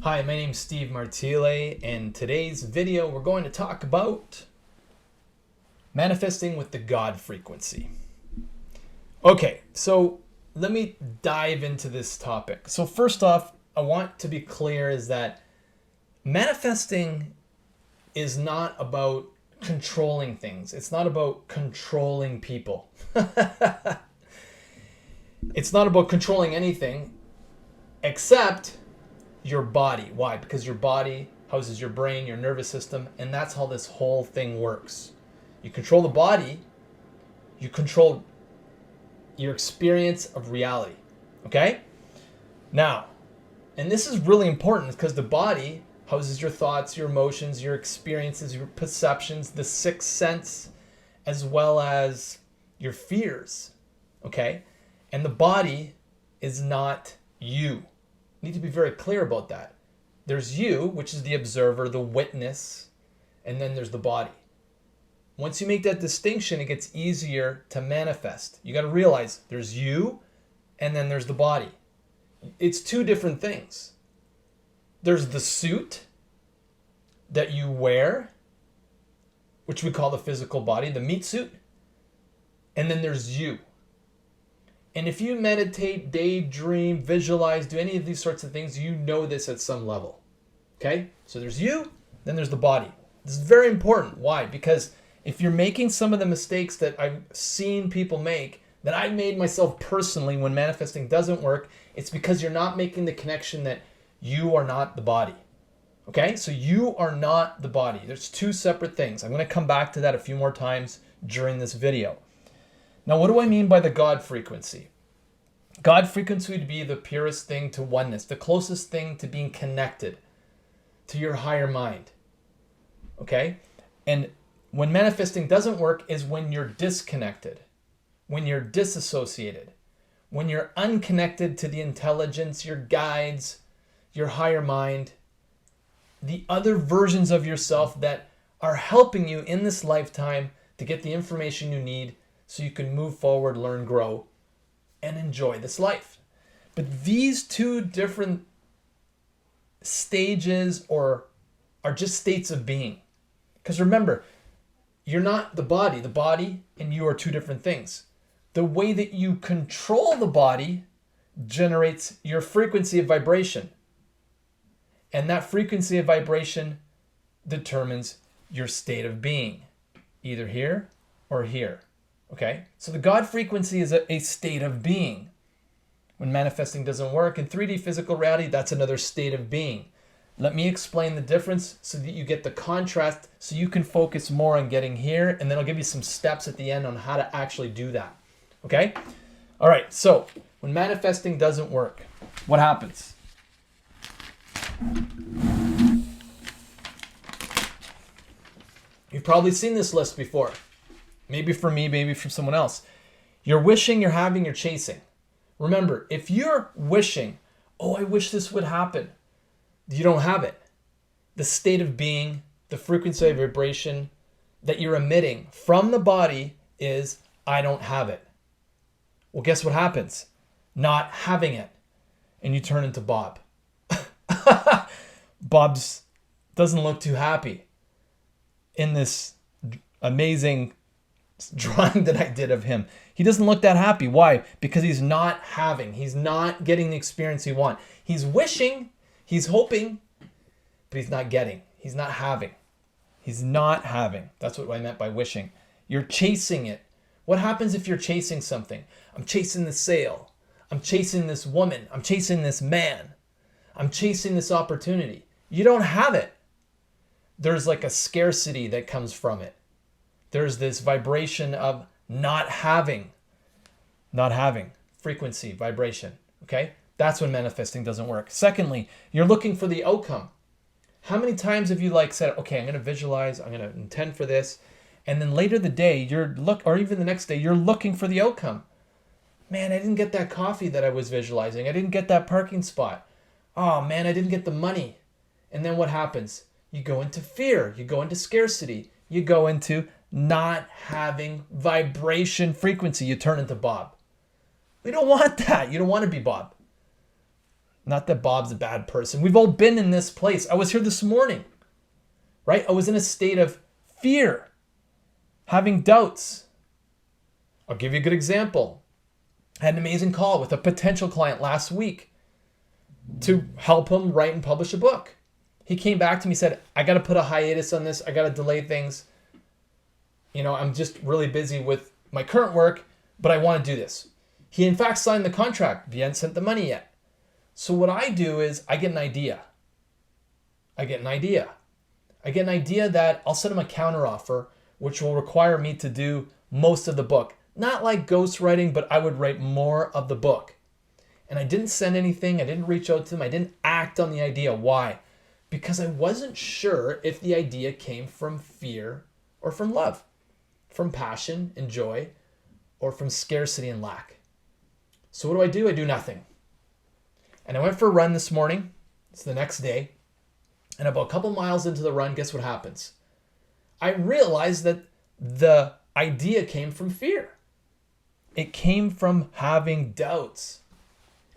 Hi, my name's Steve Martile, and today's video we're going to talk about manifesting with the God frequency. Okay, so let me dive into this topic. So first off, I want to be clear is that manifesting is not about controlling things. It's not about controlling people. It's not about controlling anything except your body. Why? Because your body houses your brain, your nervous system, and that's how this whole thing works. You control the body, you control your experience of reality. Okay? Now, and this is really important because the body houses your thoughts, your emotions, your experiences, your perceptions, the sixth sense, as well as your fears. Okay? And the body is not you. Need to be very clear about that. There's you, which is the observer, the witness, and then there's the body. Once you make that distinction, it gets easier to manifest. You got to realize there's you and then there's the body. It's two different things. There's the suit that you wear, which we call the physical body, the meat suit, and then there's you. And if you meditate, daydream, visualize, do any of these sorts of things, you know this at some level. Okay? So there's you, then there's the body. This is very important. Why? Because if you're making some of the mistakes that I've seen people make, that I made myself personally when manifesting doesn't work, it's because you're not making the connection that you are not the body. Okay? So you are not the body. There's two separate things. I'm going to come back to that a few more times during this video. Now, what do I mean by the God frequency? God frequency would be the purest thing to oneness, the closest thing to being connected to your higher mind. Okay? And when manifesting doesn't work is when you're disconnected, when you're disassociated, when you're unconnected to the intelligence, your guides, your higher mind, the other versions of yourself that are helping you in this lifetime to get the information you need so you can move forward, learn, grow, and enjoy this life. But these two different stages are just states of being. Because remember, you're not the body. The body and you are two different things. The way that you control the body generates your frequency of vibration. And that frequency of vibration determines your state of being, either here or here. Okay, so the God frequency is a state of being. When manifesting doesn't work in 3D physical reality, that's another state of being. Let me explain the difference so that you get the contrast so you can focus more on getting here, and then I'll give you some steps at the end on how to actually do that. Okay? All right, so when manifesting doesn't work, what happens? You've probably seen this list before. Maybe for me, maybe for someone else. You're wishing, you're having, you're chasing. Remember, if you're wishing, oh, I wish this would happen, you don't have it. The state of being, the frequency of vibration that you're emitting from the body is, I don't have it. Well, guess what happens? Not having it. And you turn into Bob. Bob's doesn't look too happy in this amazing drawing that I did of him. He doesn't look that happy. Why? Because he's not having. He's not getting the experience he wants. He's wishing, he's hoping, but he's not getting. He's not having. He's not having. That's what I meant by wishing. You're chasing it. What happens if you're chasing something? I'm chasing the sale. I'm chasing this woman. I'm chasing this man. I'm chasing this opportunity. You don't have it. There's like a scarcity that comes from it. There's this vibration of not having, frequency, vibration, okay? That's when manifesting doesn't work. Secondly, you're looking for the outcome. How many times have you said, okay, I'm going to visualize, I'm going to intend for this, and then later the day, or even the next day, you're looking for the outcome. Man, I didn't get that coffee that I was visualizing. I didn't get that parking spot. Oh man, I didn't get the money. And then what happens? You go into fear, you go into scarcity, you go into not having vibration frequency, you turn into Bob. We don't want that. You don't want to be Bob. Not that Bob's a bad person. We've all been in this place. I was here this morning, right? I was in a state of fear, having doubts. I'll give you a good example. I had an amazing call with a potential client last week to help him write and publish a book. He came back to me and said, I got to put a hiatus on this. I got to delay things. I'm just really busy with my current work, but I want to do this. He in fact signed the contract. He hadn't sent the money yet. So what I do is I get an idea. I get an idea that I'll send him a counteroffer, which will require me to do most of the book. Not like ghostwriting, but I would write more of the book. And I didn't send anything. I didn't reach out to him. I didn't act on the idea. Why? Because I wasn't sure if the idea came from fear or from love, from passion and joy, or from scarcity and lack. So what do? I do nothing. And I went for a run this morning. It's the next day. And about a couple miles into the run, guess what happens? I realized that the idea came from fear. It came from having doubts.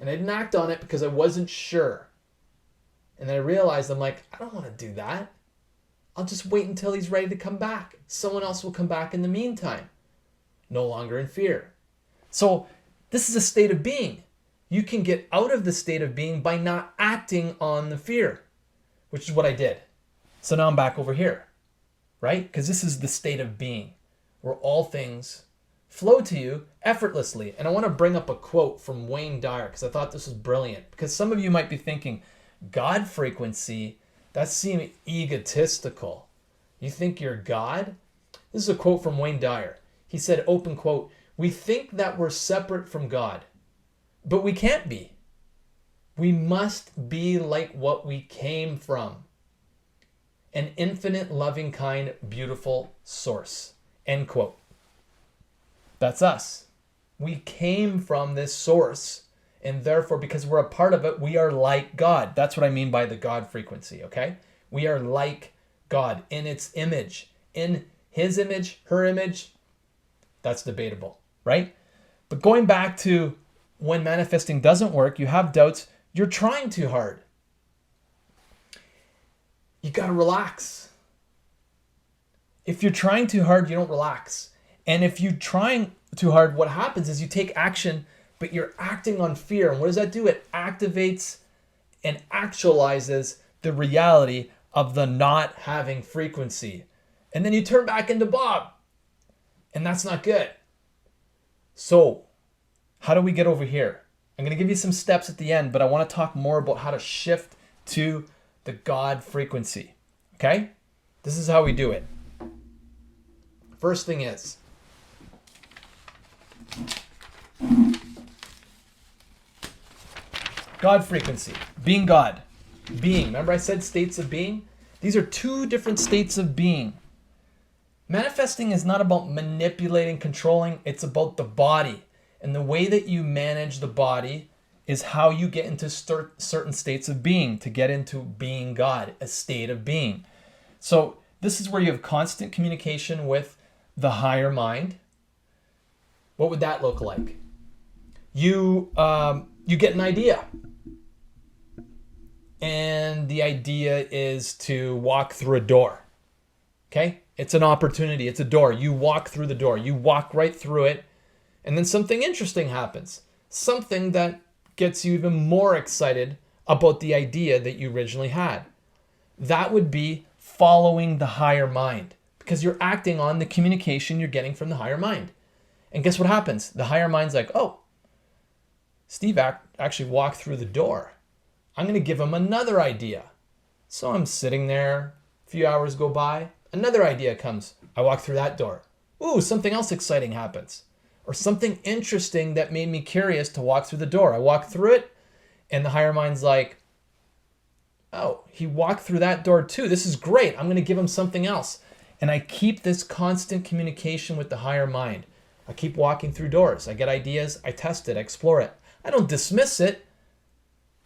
And I didn't act on it because I wasn't sure. And then I realized, I'm like, I don't want to do that. I'll just wait until he's ready to come back. Someone else will come back in the meantime. No longer in fear. So this is a state of being. You can get out of the state of being by not acting on the fear, which is what I did. So now I'm back over here, right? Because this is the state of being where all things flow to you effortlessly. And I want to bring up a quote from Wayne Dyer because I thought this was brilliant. Because some of you might be thinking, God frequency, that seems egotistical. You think you're God? This is a quote from Wayne Dyer. He said, open quote, we think that we're separate from God. But we can't be. We must be like what we came from. An infinite, loving, kind, beautiful source. End quote. That's us. We came from this source. And therefore, because we're a part of it, we are like God. That's what I mean by the God frequency, okay? We are like God in its image. In his image, her image, that's debatable, right? But going back to when manifesting doesn't work, you have doubts, you're trying too hard. You got to relax. If you're trying too hard, you don't relax. And if you're trying too hard, what happens is you take action, but you're acting on fear. And what does that do? It activates and actualizes the reality of the not having frequency. And then you turn back into Bob. And that's not good. So, how do we get over here? I'm going to give you some steps at the end, but I want to talk more about how to shift to the God frequency. Okay? This is how we do it. First thing is, God frequency. Being God. Being. Remember I said states of being? These are two different states of being. Manifesting is not about manipulating, controlling. It's about the body. And the way that you manage the body is how you get into certain states of being, to get into being God, a state of being. So this is where you have constant communication with the higher mind. What would that look like? You get an idea. And the idea is to walk through a door. Okay? It's an opportunity. It's a door. You walk through the door. You walk right through it. And then something interesting happens. Something that gets you even more excited about the idea that you originally had. That would be following the higher mind, because you're acting on the communication you're getting from the higher mind. And guess what happens? The higher mind's like, oh, Steve actually walked through the door. I'm going to give him another idea. So I'm sitting there, a few hours go by, another idea comes. I walk through that door. Ooh, something else exciting happens. Or something interesting that made me curious to walk through the door. I walk through it, and the higher mind's like, oh, he walked through that door too. This is great. I'm going to give him something else. And I keep this constant communication with the higher mind. I keep walking through doors. I get ideas. I test it. I explore it. I don't dismiss it.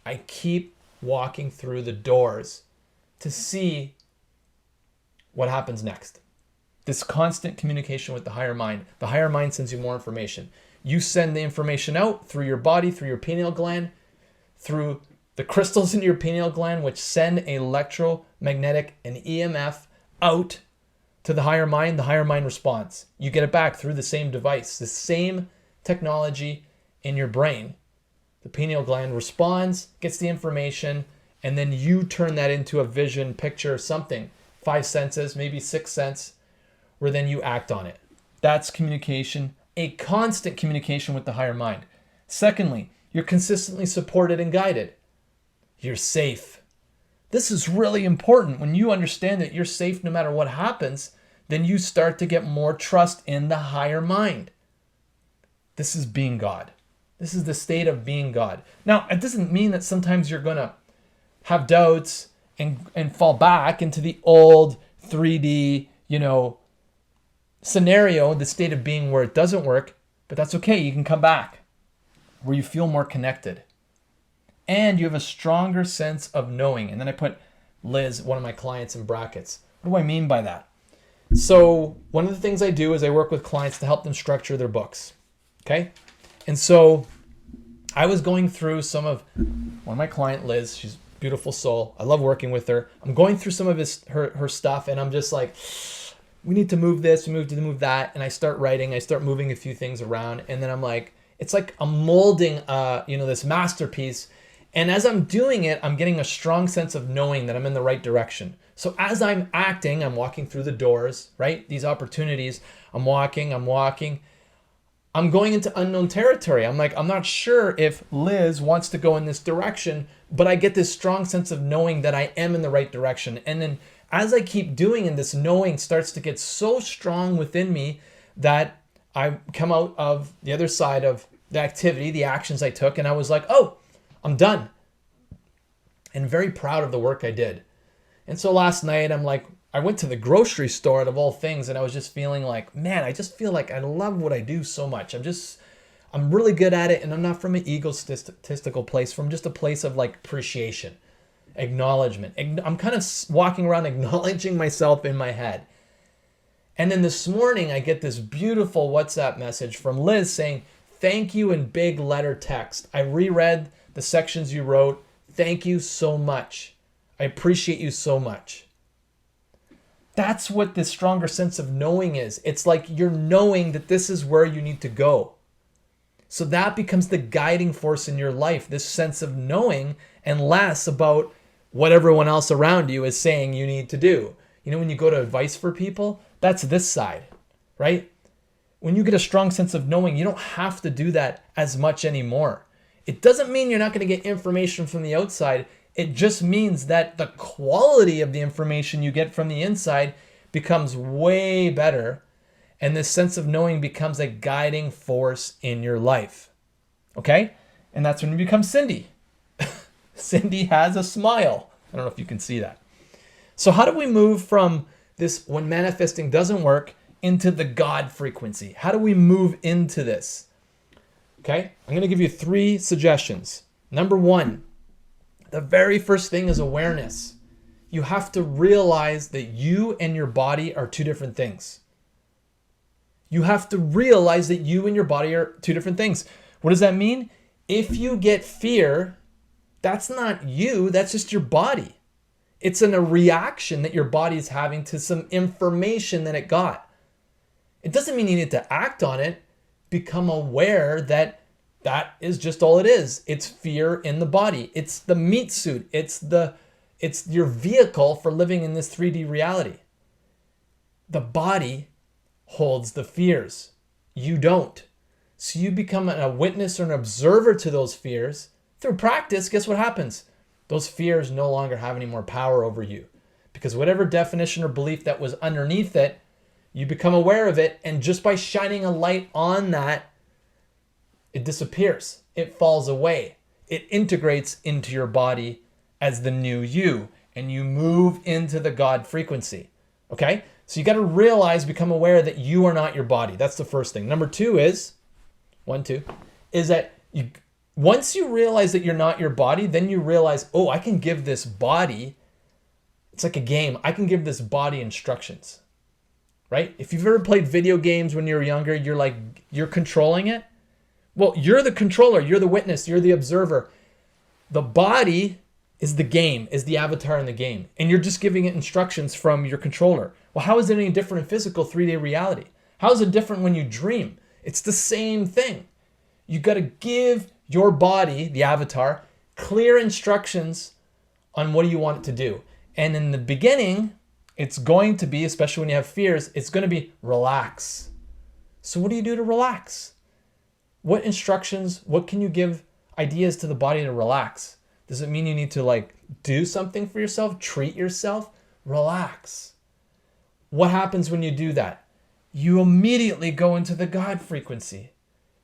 I keep walking through the doors to see what happens next. This constant communication with the higher mind. The higher mind sends you more information. You send the information out through your body, through your pineal gland, through The crystals in your pineal gland, which send electromagnetic and EMF out to the higher mind responds. You get it back through the same device, the same technology in your brain. The pineal gland responds, gets the information, and then you turn that into a vision, picture, something. 5 senses, maybe 6 sense, where then you act on it. That's communication, a constant communication with the higher mind. Secondly, you're consistently supported and guided. You're safe. This is really important. When you understand that you're safe no matter what happens, then you start to get more trust in the higher mind. This is being God. This is the state of being God. Now, it doesn't mean that sometimes you're going to have doubts and fall back into the old 3D, scenario, the state of being where it doesn't work, but that's okay. You can come back where you feel more connected. And you have a stronger sense of knowing. And then I put Liz, one of my clients, in brackets. What do I mean by that? So one of the things I do is I work with clients to help them structure their books. Okay? And so I was going through one of my client, Liz, she's a beautiful soul. I love working with her. I'm going through some of her stuff, and I'm just like, we need to move this, we need to move that. And I start writing, I start moving a few things around. And then I'm like, it's like I'm molding, this masterpiece. And as I'm doing it, I'm getting a strong sense of knowing that I'm in the right direction. So as I'm acting, I'm walking through the doors, right? These opportunities, I'm walking. I'm going into unknown territory. I'm like, I'm not sure if Liz wants to go in this direction, but I get this strong sense of knowing that I am in the right direction. And then as I keep doing, and this knowing starts to get so strong within me that I come out of the other side of the activity, the actions I took, and I was like, oh, I'm done. And very proud of the work I did. And so last night, I went to the grocery store out of all things, and I was just feeling like, man, I just feel like I love what I do so much. I'm really good at it, and I'm not from an egotistical place, from just a place of like appreciation, acknowledgement. I'm kind of walking around acknowledging myself in my head. And then this morning, I get this beautiful WhatsApp message from Liz saying, thank you in big letter text. I reread the sections you wrote. Thank you so much. I appreciate you so much. That's what this stronger sense of knowing is. It's like you're knowing that this is where you need to go. So that becomes the guiding force in your life, this sense of knowing, and less about what everyone else around you is saying you need to do. When you go to advice for people, that's this side, right? When you get a strong sense of knowing, you don't have to do that as much anymore. It doesn't mean you're not going to get information from the outside. It just means that the quality of the information you get from the inside becomes way better, and this sense of knowing becomes a guiding force in your life. Okay? And that's when you become Cindy. Cindy has a smile. I don't know if you can see that. So how do we move from this, when manifesting doesn't work, into the God frequency? How do we move into this? Okay? I'm going to give you 3 suggestions. Number 1, the very first thing is awareness. You have to realize that you and your body are 2 different things. You have to realize that you and your body are 2 different things. What does that mean? If you get fear, that's not you, that's just your body. It's a reaction that your body is having to some information that it got. It doesn't mean you need to act on it. Become aware that that is just all it is. It's fear in the body. It's the meat suit. It's your vehicle for living in this 3D reality. The body holds the fears. You don't. So you become a witness or an observer to those fears. Through practice, guess what happens? Those fears no longer have any more power over you. Because whatever definition or belief that was underneath it, you become aware of it, and just by shining a light on that, it disappears. It falls away. It integrates into your body as the new you, and you move into the God frequency. Okay? So you got to realize, become aware that you are not your body. That's the first thing. Number 2 is that once you realize that you're not your body, then you realize, oh, I can give this body, it's like a game. I can give this body instructions. Right? If you've ever played video games when you were younger, you're controlling it. Well, you're the controller, you're the witness, you're the observer. The body is the game, is the avatar in the game. And you're just giving it instructions from your controller. Well, how is it any different in physical 3D reality? How is it different when you dream? It's the same thing. You got to give your body, the avatar, clear instructions on what do you want it to do. And in the beginning, it's going to be, especially when you have fears, it's going to be relax. So what do you do to relax? What instructions, what can you give ideas to the body to relax? Does it mean you need to like do something for yourself, treat yourself? Relax. What happens when you do that? You immediately go into the God frequency.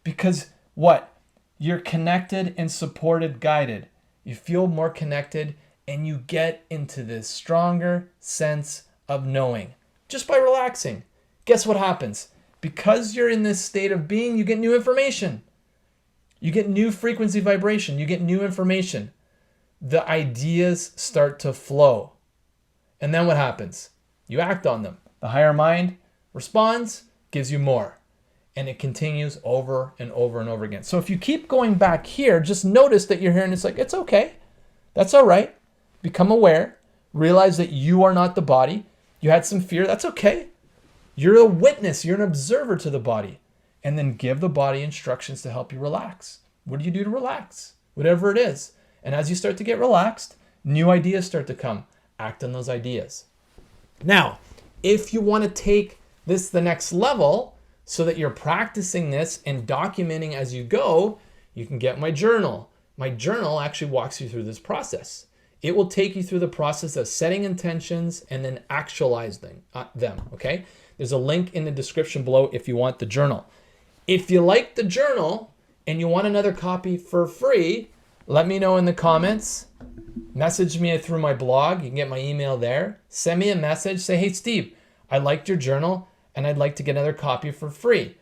Because what? You're connected and supported, guided. You feel more connected and you get into this stronger sense of knowing just by relaxing. Guess what happens? Because you're in this state of being, you get new information. You get new frequency vibration. You get new information. The ideas start to flow. And then what happens? You act on them. The higher mind responds, gives you more. And it continues over and over and over again. So if you keep going back here, just notice that you're here and it's like, it's okay. That's all right. Become aware. Realize that you are not the body. You had some fear. That's okay. You're a witness. You're an observer to the body. And then give the body instructions to help you relax. What do you do to relax? Whatever it is. And as you start to get relaxed, new ideas start to come. Act on those ideas. Now, if you want to take this the next level so that you're practicing this and documenting as you go, you can get my journal. My journal actually walks you through this process. It will take you through the process of setting intentions and then actualizing them, okay? There's a link in the description below if you want the journal. If you like the journal and you want another copy for free, let me know in the comments. Message me through my blog. You can get my email there. Send me a message. Say, hey, Steve, I liked your journal and I'd like to get another copy for free.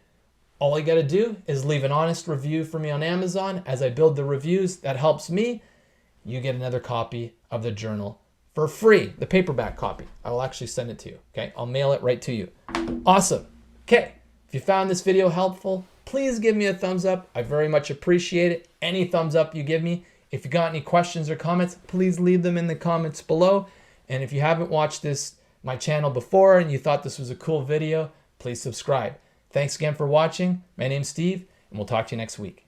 All you got to do is leave an honest review for me on Amazon. As I build the reviews, that helps me. You get another copy of the journal for free, the paperback copy. I will actually send it to you, okay? I'll mail it right to you. Awesome. Okay, if you found this video helpful, please give me a thumbs up. I very much appreciate it. Any thumbs up you give me. If you got any questions or comments, please leave them in the comments below. And if you haven't watched my channel before and you thought this was a cool video, please subscribe. Thanks again for watching. My name's Steve, and we'll talk to you next week.